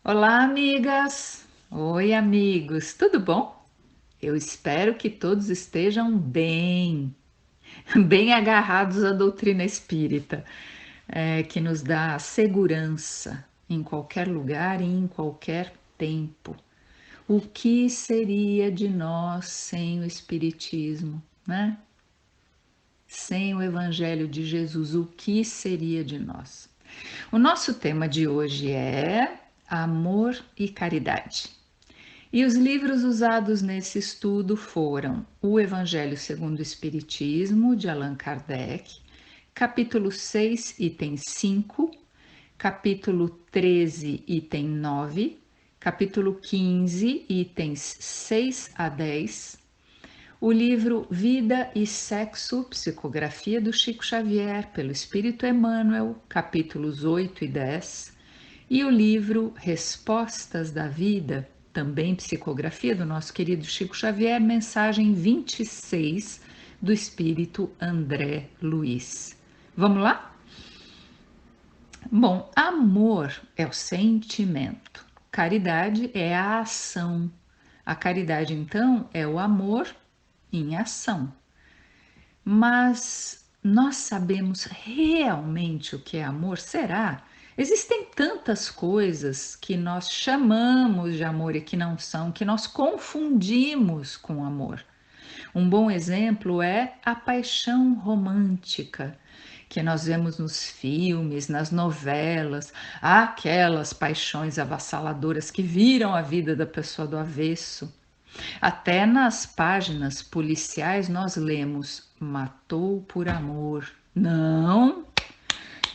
Olá, amigas! Oi, amigos! Tudo bom? Eu espero que todos estejam bem, bem agarrados à doutrina espírita, que nos dá segurança em qualquer lugar e em qualquer tempo. O que seria de nós sem o Espiritismo, né? Sem o Evangelho de Jesus, o que seria de nós? O nosso tema de hoje é amor e caridade. E os livros usados nesse estudo foram O Evangelho segundo o Espiritismo, de Allan Kardec, capítulo 6, item 5, capítulo 13, item 9, capítulo 15, itens 6 a 10, o livro Vida e Sexo, Psicografia do Chico Xavier, pelo Espírito Emmanuel, capítulos 8 e 10, e o livro Respostas da Vida, também psicografia do nosso querido Chico Xavier, mensagem 26 do Espírito André Luiz. Vamos lá? Bom, amor é o sentimento, caridade é a ação. A caridade, então, é o amor em ação. Mas nós sabemos realmente o que é amor? Será? Existem tantas coisas que nós chamamos de amor e que não são, que nós confundimos com amor. Um bom exemplo é a paixão romântica, que nós vemos nos filmes, nas novelas, aquelas paixões avassaladoras que viram a vida da pessoa do avesso. Até nas páginas policiais nós lemos matou por amor. Não,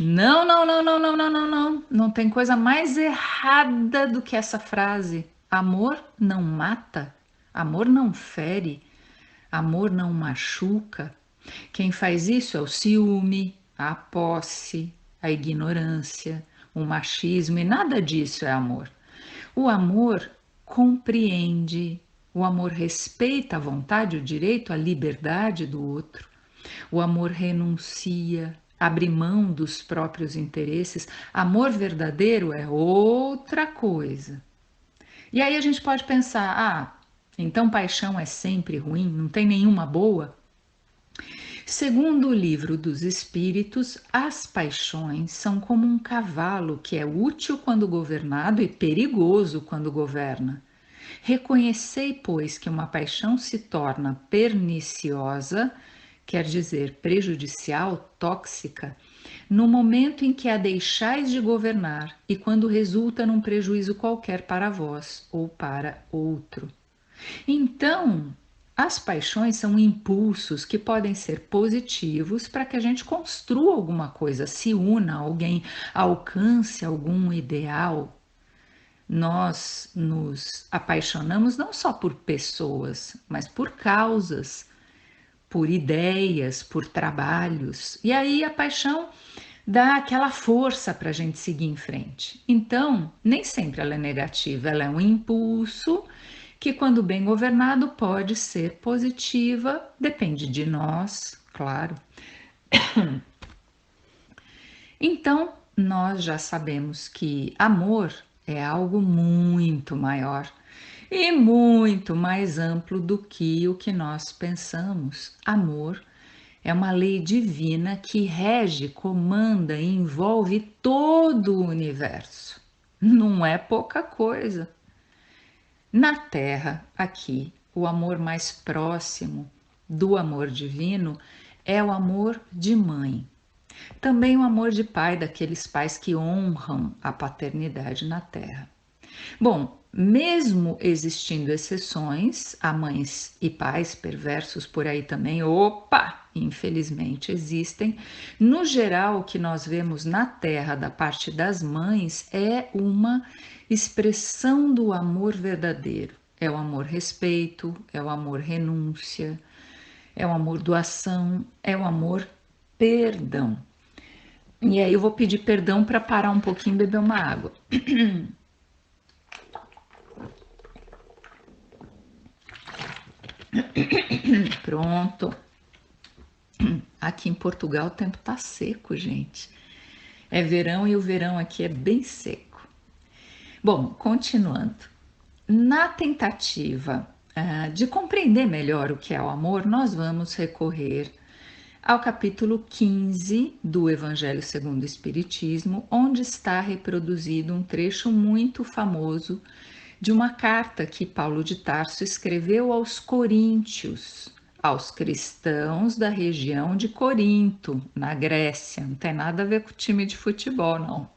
não, não, não, não, não, não, não, não. Não tem coisa mais errada do que essa frase. Amor não mata, amor não fere, amor não machuca. Quem faz isso é o ciúme, a posse, a ignorância, o machismo e nada disso é amor. O amor compreende, o amor respeita a vontade, o direito, a liberdade do outro. O amor renuncia, abre mão dos próprios interesses. Amor verdadeiro é outra coisa. E aí a gente pode pensar: então paixão é sempre ruim, não tem nenhuma boa? Segundo o livro dos Espíritos, as paixões são como um cavalo que é útil quando governado e perigoso quando governa. Reconhecei, pois, que uma paixão se torna perniciosa, quer dizer, prejudicial, tóxica, no momento em que a deixais de governar e quando resulta num prejuízo qualquer para vós ou para outro. Então, as paixões são impulsos que podem ser positivos para que a gente construa alguma coisa, se una a alguém, alcance algum ideal. Nós nos apaixonamos não só por pessoas, mas por causas, por ideias, por trabalhos. E aí a paixão dá aquela força para a gente seguir em frente. Então, nem sempre ela é negativa, ela é um impulso que, quando bem governado, pode ser positiva, depende de nós, claro. Então, nós já sabemos que amor é algo muito maior e muito mais amplo do que o que nós pensamos. Amor é uma lei divina que rege, comanda e envolve todo o universo. Não é pouca coisa. Na Terra, aqui, o amor mais próximo do amor divino é o amor de mãe. Também o amor de pai, daqueles pais que honram a paternidade na Terra. Bom, mesmo existindo exceções, há mães e pais perversos por aí também, opa, infelizmente existem. No geral, o que nós vemos na Terra da parte das mães é uma expressão do amor verdadeiro. É o amor respeito, é o amor renúncia, é o amor doação, é o amor perdão. E aí eu vou pedir perdão para parar um pouquinho e beber uma água. Pronto. Aqui em Portugal o tempo tá seco, gente. É verão e o verão aqui é bem seco. Bom, continuando. Na tentativa de compreender melhor o que é o amor, nós vamos recorrer ao capítulo 15 do Evangelho segundo o Espiritismo, onde está reproduzido um trecho muito famoso de uma carta que Paulo de Tarso escreveu aos coríntios, aos cristãos da região de Corinto, na Grécia. Não tem nada a ver com o time de futebol, não.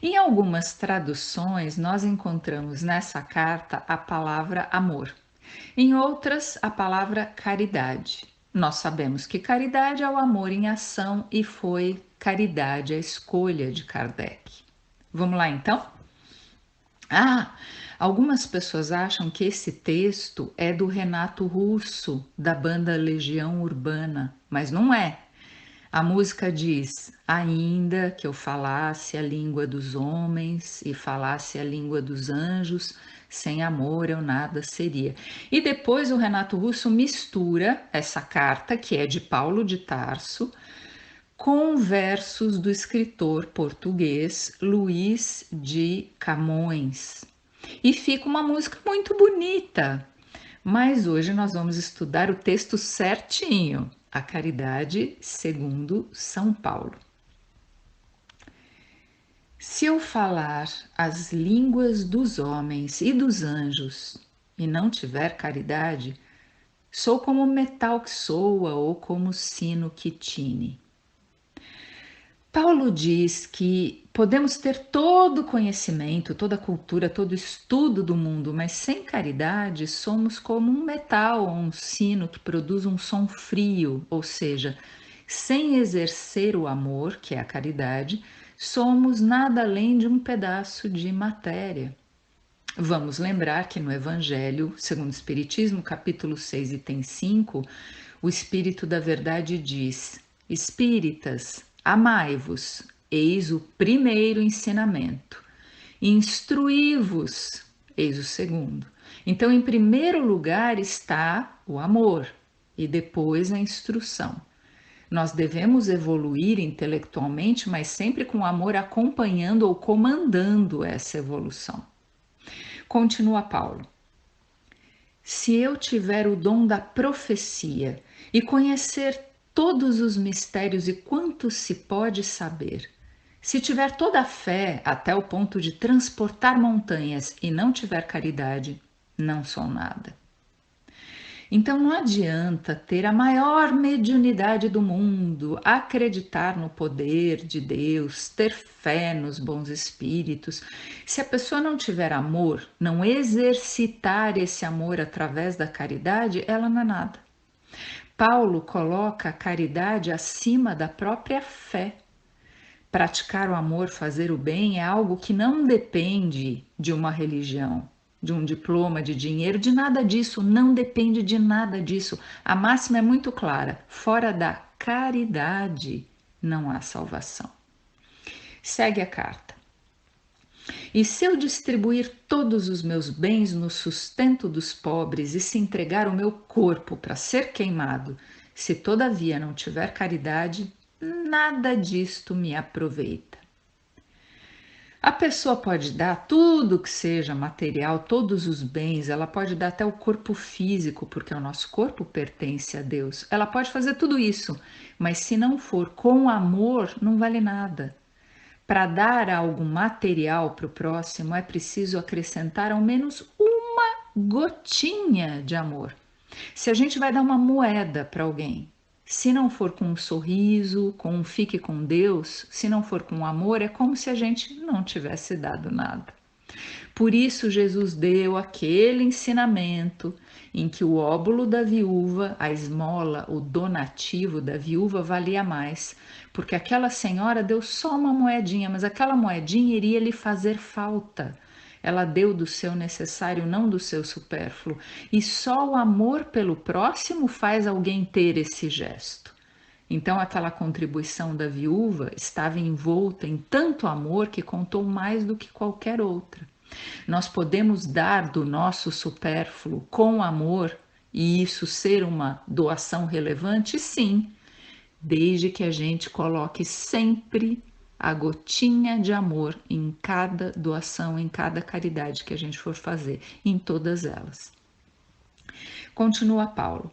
Em algumas traduções, nós encontramos nessa carta a palavra amor, em outras, a palavra caridade. Nós sabemos que caridade é o amor em ação e foi caridade a escolha de Kardec. Vamos lá então? Algumas pessoas acham que esse texto é do Renato Russo, da banda Legião Urbana, mas não é. A música diz: ainda que eu falasse a língua dos homens e falasse a língua dos anjos, sem amor eu nada seria. E depois o Renato Russo mistura essa carta, que é de Paulo de Tarso, com versos do escritor português Luís de Camões. E fica uma música muito bonita. Mas hoje nós vamos estudar o texto certinho, a caridade segundo São Paulo. Se eu falar as línguas dos homens e dos anjos e não tiver caridade, sou como metal que soa ou como sino que tine. Paulo diz que podemos ter todo o conhecimento, toda a cultura, todo o estudo do mundo, mas sem caridade somos como um metal ou um sino que produz um som frio, ou seja, sem exercer o amor, que é a caridade, somos nada além de um pedaço de matéria. Vamos lembrar que no Evangelho, segundo o Espiritismo, capítulo 6, item 5, o Espírito da Verdade diz: Espíritas, amai-vos, eis o primeiro ensinamento. Instruí-vos, eis o segundo. Então, em primeiro lugar está o amor e depois a instrução. Nós devemos evoluir intelectualmente, mas sempre com o amor acompanhando ou comandando essa evolução. Continua Paulo. Se eu tiver o dom da profecia e conhecer todos os mistérios e quanto se pode saber, se tiver toda a fé até o ponto de transportar montanhas e não tiver caridade, não sou nada. Então não adianta ter a maior mediunidade do mundo, acreditar no poder de Deus, ter fé nos bons espíritos. Se a pessoa não tiver amor, não exercitar esse amor através da caridade, ela não é nada. Paulo coloca a caridade acima da própria fé. Praticar o amor, fazer o bem é algo que não depende de uma religião, de um diploma, de dinheiro, de nada disso, não depende de nada disso. A máxima é muito clara: fora da caridade não há salvação. Segue a carta. E se eu distribuir todos os meus bens no sustento dos pobres e se entregar o meu corpo para ser queimado, se todavia não tiver caridade, nada disto me aproveita. A pessoa pode dar tudo que seja material, todos os bens, ela pode dar até o corpo físico, porque o nosso corpo pertence a Deus. Ela pode fazer tudo isso, mas se não for com amor, não vale nada. Para dar algo material para o próximo, é preciso acrescentar ao menos uma gotinha de amor. Se a gente vai dar uma moeda para alguém, se não for com um sorriso, com um fique com Deus, se não for com amor, é como se a gente não tivesse dado nada. Por isso Jesus deu aquele ensinamento em que o óbolo da viúva, a esmola, o donativo da viúva valia mais, porque aquela senhora deu só uma moedinha, mas aquela moedinha iria lhe fazer falta. Ela deu do seu necessário, não do seu supérfluo. E só o amor pelo próximo faz alguém ter esse gesto. Então, aquela contribuição da viúva estava envolta em tanto amor que contou mais do que qualquer outra. Nós podemos dar do nosso supérfluo com amor e isso ser uma doação relevante? Sim, desde que a gente coloque sempre a gotinha de amor em cada doação, em cada caridade que a gente for fazer, em todas elas. Continua Paulo.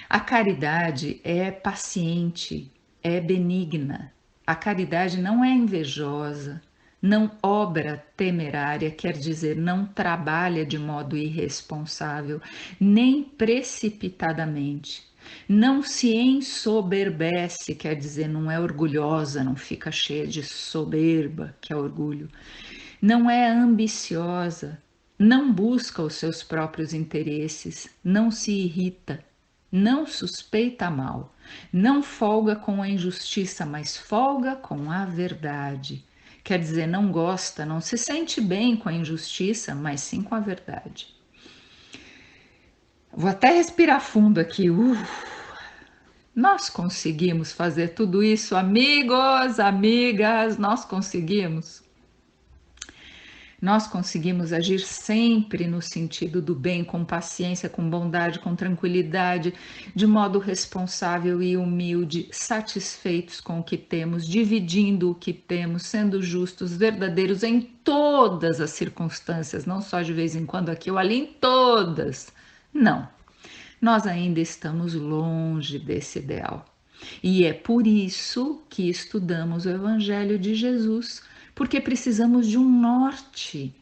A caridade é paciente, é benigna. A caridade não é invejosa, não obra temerária, quer dizer, não trabalha de modo irresponsável, nem precipitadamente. Não se ensoberbece, quer dizer, não é orgulhosa, não fica cheia de soberba, que é orgulho. Não é ambiciosa, não busca os seus próprios interesses, não se irrita, não suspeita mal, não folga com a injustiça, mas folga com a verdade. Quer dizer, não gosta, não se sente bem com a injustiça, mas sim com a verdade. Vou até respirar fundo aqui. Nós conseguimos fazer tudo isso, amigos, amigas, nós conseguimos. Nós conseguimos agir sempre no sentido do bem, com paciência, com bondade, com tranquilidade, de modo responsável e humilde, satisfeitos com o que temos, dividindo o que temos, sendo justos, verdadeiros em todas as circunstâncias, não só de vez em quando aqui ou ali, em todas. Não, nós ainda estamos longe desse ideal. E é por isso que estudamos o Evangelho de Jesus, porque precisamos de um norte,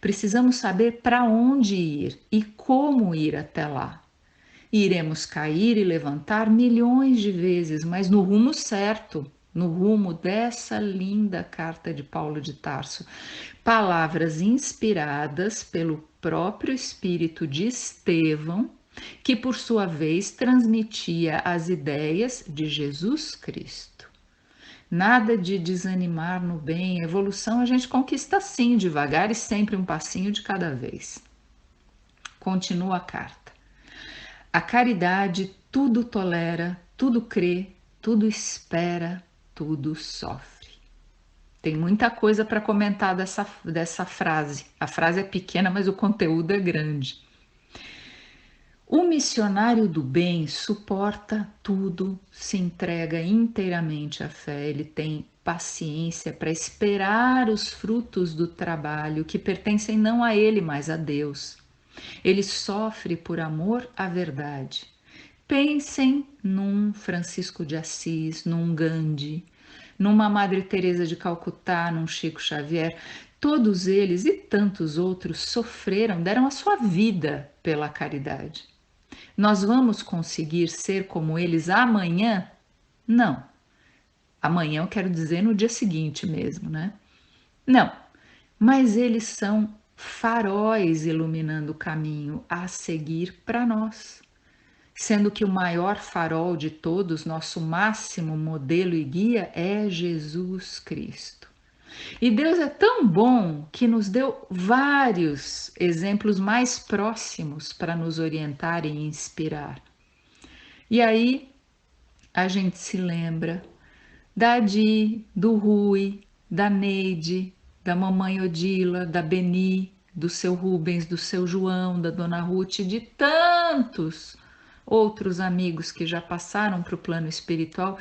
precisamos saber para onde ir e como ir até lá. Iremos cair e levantar milhões de vezes, mas no rumo certo, no rumo dessa linda carta de Paulo de Tarso. Palavras inspiradas pelo próprio espírito de Estevão, que por sua vez transmitia as ideias de Jesus Cristo. Nada de desanimar no bem, a evolução a gente conquista sim, devagar e sempre um passinho de cada vez. Continua a carta. A caridade tudo tolera, tudo crê, tudo espera, tudo sofre. Tem muita coisa para comentar dessa frase. A frase é pequena, mas o conteúdo é grande. O missionário do bem suporta tudo, se entrega inteiramente à fé, ele tem paciência para esperar os frutos do trabalho que pertencem não a ele, mas a Deus. Ele sofre por amor à verdade. Pensem num Francisco de Assis, num Gandhi, numa Madre Teresa de Calcutá, num Chico Xavier. Todos eles e tantos outros sofreram, deram a sua vida pela caridade. Nós vamos conseguir ser como eles amanhã? Não. Amanhã eu quero dizer no dia seguinte mesmo, né? Não. Mas eles são faróis iluminando o caminho a seguir para nós. Sendo que o maior farol de todos, nosso máximo modelo e guia é Jesus Cristo. E Deus é tão bom que nos deu vários exemplos mais próximos para nos orientar e inspirar. E aí a gente se lembra da Adi, do Rui, da Neide, da mamãe Odila, da Beni, do seu Rubens, do seu João, da dona Ruth, de tantos outros amigos que já passaram para o plano espiritual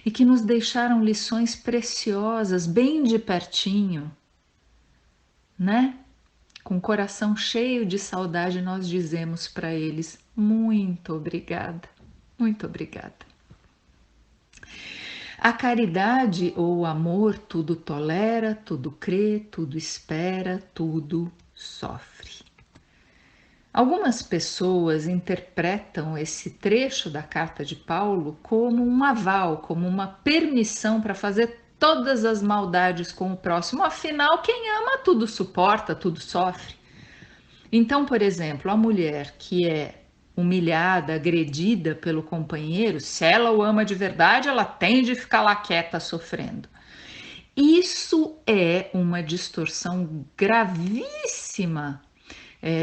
e que nos deixaram lições preciosas, bem de pertinho, né? Com o coração cheio de saudade, nós dizemos para eles: muito obrigada, muito obrigada. A caridade ou o amor tudo tolera, tudo crê, tudo espera, tudo sofre. Algumas pessoas interpretam esse trecho da carta de Paulo como um aval, como uma permissão para fazer todas as maldades com o próximo. Afinal, quem ama tudo suporta, tudo sofre. Então, por exemplo, a mulher que é humilhada, agredida pelo companheiro, se ela o ama de verdade, ela tem de ficar lá quieta sofrendo. Isso é uma distorção gravíssima.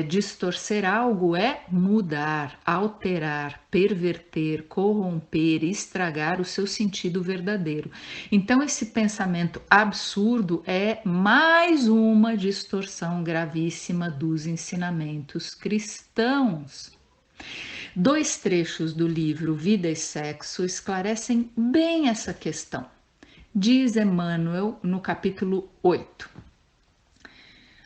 Distorcer algo é mudar, alterar, perverter, corromper, estragar o seu sentido verdadeiro. Então, esse pensamento absurdo é mais uma distorção gravíssima dos ensinamentos cristãos. Dois trechos do livro Vida e Sexo esclarecem bem essa questão. Diz Emmanuel no capítulo 8: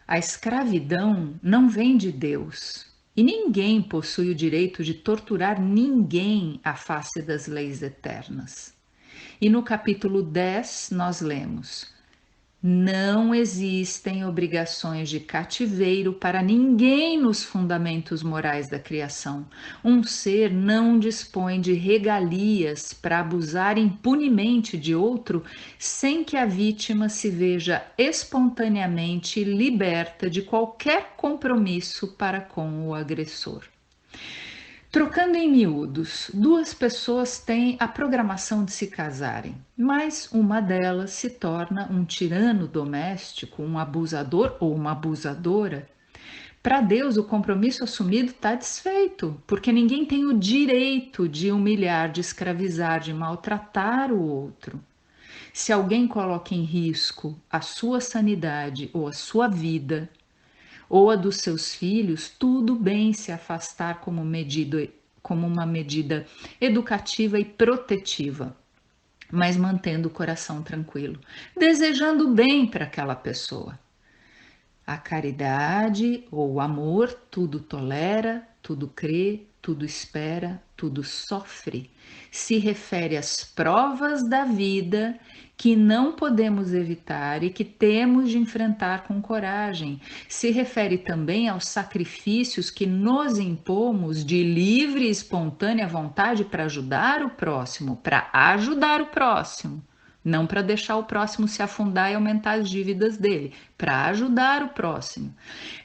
a escravidão não vem de Deus, e ninguém possui o direito de torturar ninguém à face das leis eternas. E no capítulo 10 nós lemos: não existem obrigações de cativeiro para ninguém nos fundamentos morais da criação. Um ser não dispõe de regalias para abusar impunemente de outro sem que a vítima se veja espontaneamente liberta de qualquer compromisso para com o agressor. Trocando em miúdos, duas pessoas têm a programação de se casarem, mas uma delas se torna um tirano doméstico, um abusador ou uma abusadora. Para Deus, o compromisso assumido está desfeito, porque ninguém tem o direito de humilhar, de escravizar, de maltratar o outro. Se alguém coloca em risco a sua sanidade ou a sua vida, ou a dos seus filhos, tudo bem se afastar como uma medida educativa e protetiva, mas mantendo o coração tranquilo, desejando bem para aquela pessoa. A caridade ou o amor tudo tolera, tudo crê, tudo espera, tudo sofre. Se refere às provas da vida que não podemos evitar e que temos de enfrentar com coragem. Se refere também aos sacrifícios que nos impomos de livre e espontânea vontade para ajudar o próximo, não para deixar o próximo se afundar e aumentar as dívidas dele, para ajudar o próximo.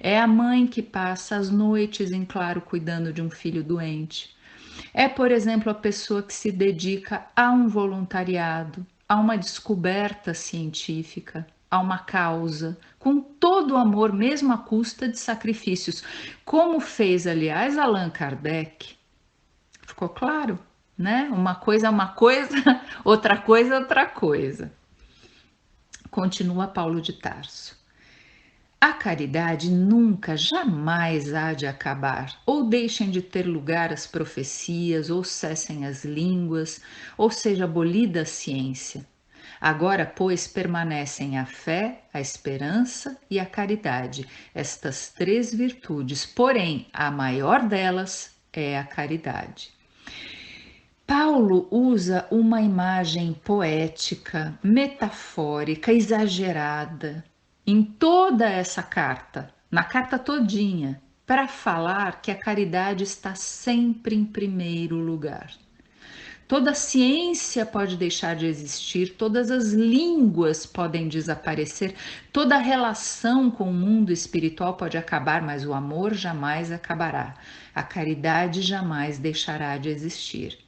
É a mãe que passa as noites em claro cuidando de um filho doente. É, por exemplo, a pessoa que se dedica a um voluntariado, a uma descoberta científica, a uma causa, com todo o amor, mesmo à custa de sacrifícios, como fez, aliás, Allan Kardec. Ficou claro? Né? Uma coisa é uma coisa, outra coisa é outra coisa. Continua Paulo de Tarso. A caridade nunca, jamais há de acabar, ou deixem de ter lugar as profecias, ou cessem as línguas, ou seja abolida a ciência. Agora, pois, permanecem a fé, a esperança e a caridade, estas três virtudes, porém, a maior delas é a caridade. Paulo usa uma imagem poética, metafórica, exagerada em toda essa carta, na carta todinha, para falar que a caridade está sempre em primeiro lugar. Toda ciência pode deixar de existir, todas as línguas podem desaparecer, toda relação com o mundo espiritual pode acabar, mas o amor jamais acabará. A caridade jamais deixará de existir.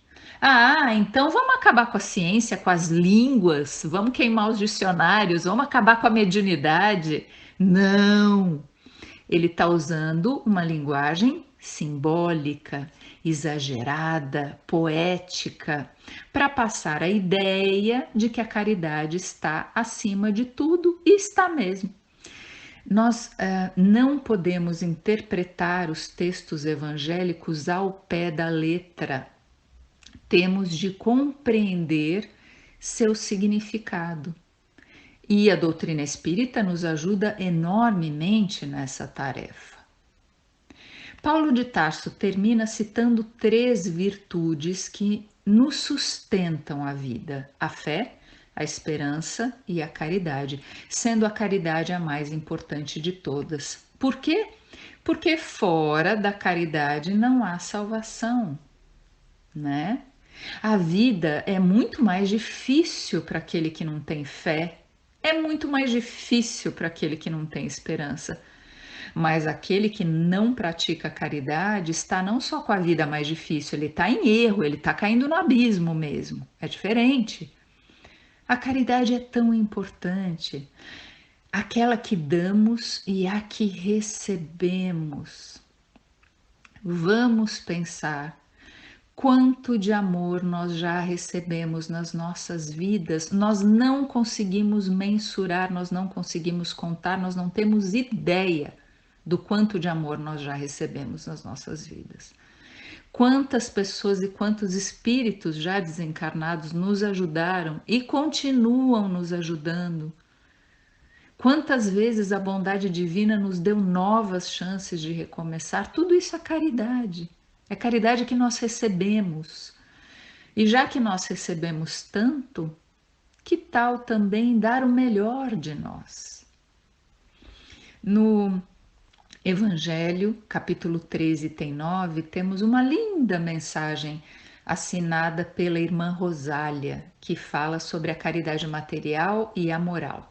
Ah, então vamos acabar com a ciência, com as línguas, vamos queimar os dicionários, vamos acabar com a mediunidade? Não! Ele está usando uma linguagem simbólica, exagerada, poética, para passar a ideia de que a caridade está acima de tudo e está mesmo. Nós não podemos interpretar os textos evangélicos ao pé da letra. Temos de compreender seu significado. E a doutrina espírita nos ajuda enormemente nessa tarefa. Paulo de Tarso termina citando três virtudes que nos sustentam a vida: a fé, a esperança e a caridade, sendo a caridade a mais importante de todas. Por quê? Porque fora da caridade não há salvação, né? A vida é muito mais difícil para aquele que não tem fé, é muito mais difícil para aquele que não tem esperança. Mas aquele que não pratica caridade está não só com a vida mais difícil, ele está em erro, ele está caindo no abismo mesmo. É diferente. A caridade é tão importante, aquela que damos e a que recebemos. Vamos pensar quanto de amor nós já recebemos nas nossas vidas, nós não conseguimos mensurar, nós não conseguimos contar, nós não temos ideia do quanto de amor nós já recebemos nas nossas vidas. Quantas pessoas e quantos espíritos já desencarnados nos ajudaram e continuam nos ajudando? Quantas vezes a bondade divina nos deu novas chances de recomeçar? Tudo isso é caridade. É caridade que nós recebemos. E já que nós recebemos tanto, que tal também dar o melhor de nós? No Evangelho, capítulo 13, tem 9, temos uma linda mensagem assinada pela irmã Rosália, que fala sobre a caridade material e a moral.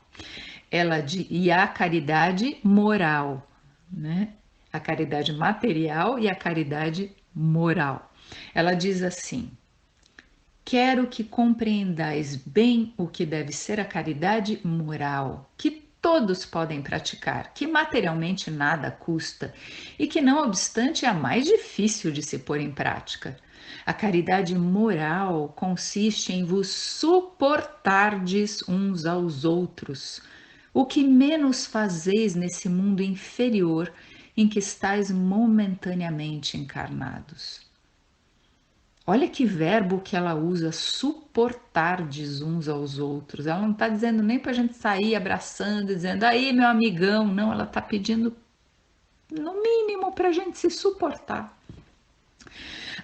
E a caridade moral, né? A caridade material e a caridade moral. Ela diz assim: quero que compreendais bem o que deve ser a caridade moral, que todos podem praticar, que materialmente nada custa e que, não obstante, é a mais difícil de se pôr em prática. A caridade moral consiste em vos suportardes uns aos outros, o que menos fazeis nesse mundo inferior em que estáis momentaneamente encarnados. Olha que verbo que ela usa, suportardes uns aos outros. Ela não está dizendo nem para a gente sair abraçando, dizendo, aí meu amigão. Não, ela está pedindo, no mínimo, para a gente se suportar.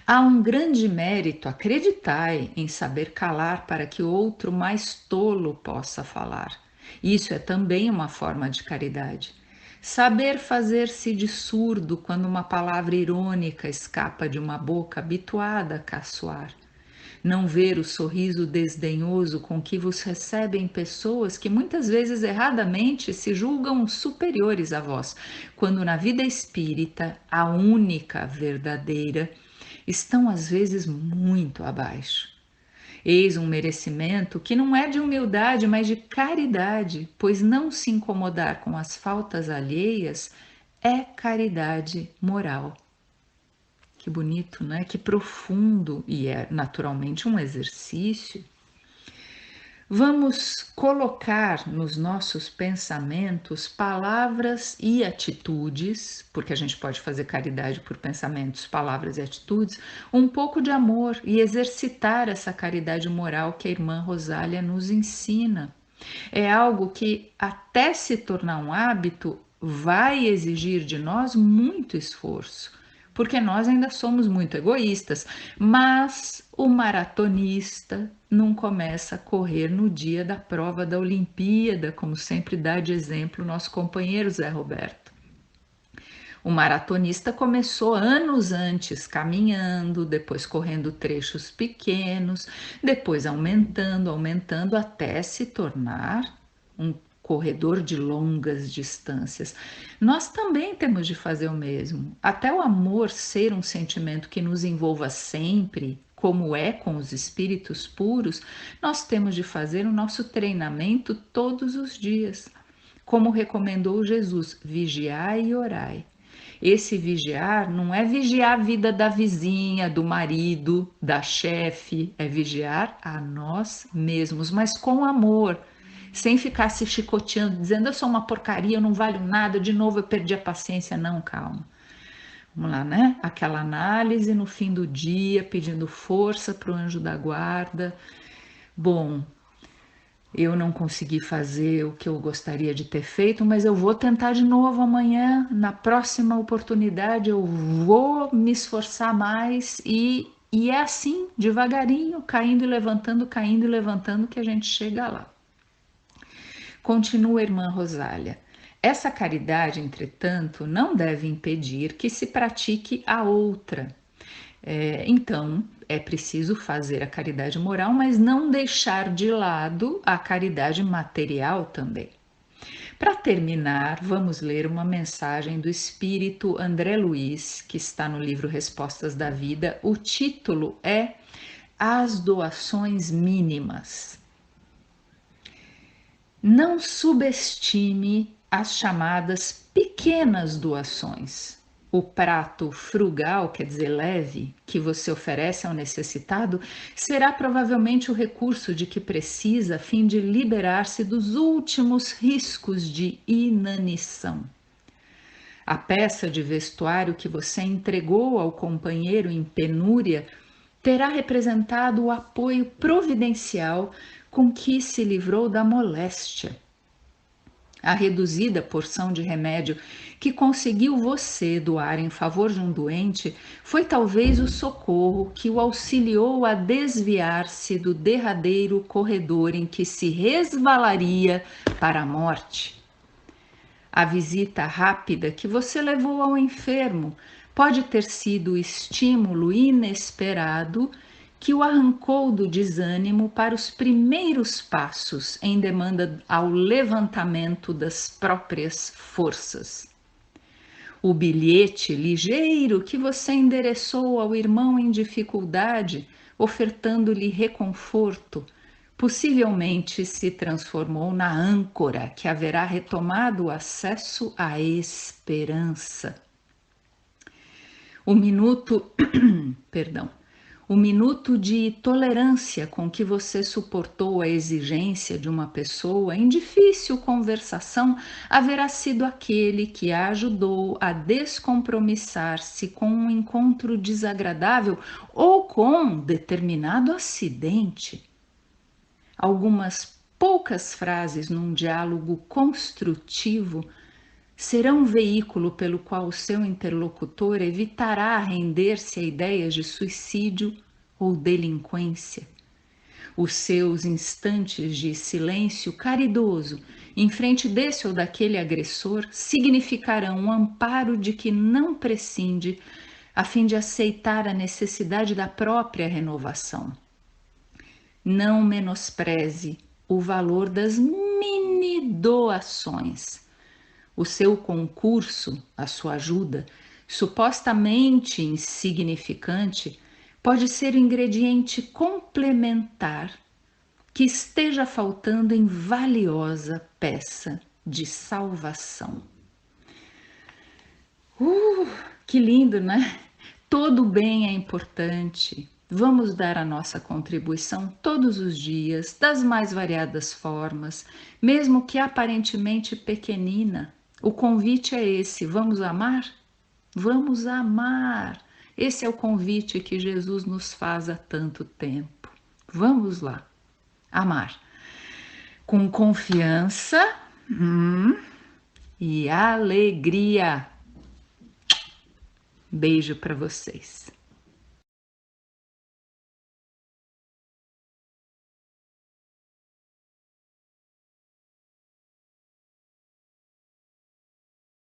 Há um grande mérito, acreditai, em saber calar para que o outro mais tolo possa falar. Isso é também uma forma de caridade. Saber fazer-se de surdo quando uma palavra irônica escapa de uma boca habituada a caçoar. Não ver o sorriso desdenhoso com que vos recebem pessoas que muitas vezes erradamente se julgam superiores a vós, quando na vida espírita, a única verdadeira, estão às vezes muito abaixo. Eis um merecimento que não é de humildade, mas de caridade, pois não se incomodar com as faltas alheias é caridade moral. Que bonito, né? Que profundo, e é naturalmente um exercício. Vamos colocar nos nossos pensamentos palavras e atitudes, porque a gente pode fazer caridade por pensamentos, palavras e atitudes, um pouco de amor e exercitar essa caridade moral que a irmã Rosália nos ensina. É algo que, até se tornar um hábito, vai exigir de nós muito esforço, porque nós ainda somos muito egoístas, mas o maratonista não começa a correr no dia da prova da Olimpíada, como sempre dá de exemplo o nosso companheiro Zé Roberto. O maratonista começou anos antes, caminhando, depois correndo trechos pequenos, depois aumentando até se tornar um corredor de longas distâncias. Nós também temos de fazer o mesmo. Até o amor ser um sentimento que nos envolva sempre, como é com os espíritos puros, nós temos de fazer o nosso treinamento todos os dias. Como recomendou Jesus, vigiai e orai. Esse vigiar não é vigiar a vida da vizinha, do marido, da chefe, é vigiar a nós mesmos, mas com amor, sem ficar se chicoteando, dizendo eu sou uma porcaria, eu não valho nada, de novo eu perdi a paciência. Não, calma. Vamos lá, né? Aquela análise no fim do dia, pedindo força para o anjo da guarda. Bom, eu não consegui fazer o que eu gostaria de ter feito, mas eu vou tentar de novo amanhã, na próxima oportunidade eu vou me esforçar mais e é assim, devagarinho, caindo e levantando que a gente chega lá. Continua a irmã Rosália. Essa caridade, entretanto, não deve impedir que se pratique a outra. Então, é preciso fazer a caridade moral, mas não deixar de lado a caridade material também. Para terminar, vamos ler uma mensagem do espírito André Luiz, que está no livro Respostas da Vida. O título é As Doações Mínimas. Não subestime as chamadas pequenas doações. O prato frugal, quer dizer leve, que você oferece ao necessitado, será provavelmente o recurso de que precisa a fim de liberar-se dos últimos riscos de inanição. A peça de vestuário que você entregou ao companheiro em penúria terá representado o apoio providencial com que se livrou da moléstia. A reduzida porção de remédio que conseguiu você doar em favor de um doente foi talvez o socorro que o auxiliou a desviar-se do derradeiro corredor em que se resvalaria para a morte. A visita rápida que você levou ao enfermo pode ter sido o estímulo inesperado que o arrancou do desânimo para os primeiros passos em demanda ao levantamento das próprias forças. O bilhete ligeiro que você endereçou ao irmão em dificuldade, ofertando-lhe reconforto, possivelmente se transformou na âncora que haverá retomado o acesso à esperança. O minuto, perdão, o minuto de tolerância com que você suportou a exigência de uma pessoa em difícil conversação haverá sido aquele que a ajudou a descompromissar-se com um encontro desagradável ou com determinado acidente. Algumas poucas frases num diálogo construtivo serão um veículo pelo qual o seu interlocutor evitará render-se a ideias de suicídio ou delinquência. Os seus instantes de silêncio caridoso em frente desse ou daquele agressor significarão um amparo de que não prescinde a fim de aceitar a necessidade da própria renovação. Não menospreze o valor das mini doações. O seu concurso, a sua ajuda, supostamente insignificante, pode ser o ingrediente complementar que esteja faltando em valiosa peça de salvação. Que lindo, né? Todo bem é importante. Vamos dar a nossa contribuição todos os dias, das mais variadas formas, mesmo que aparentemente pequenina. O convite é esse: vamos amar? Vamos amar. Esse é o convite que Jesus nos faz há tanto tempo. Vamos lá, amar. Com confiança e alegria. Beijo para vocês.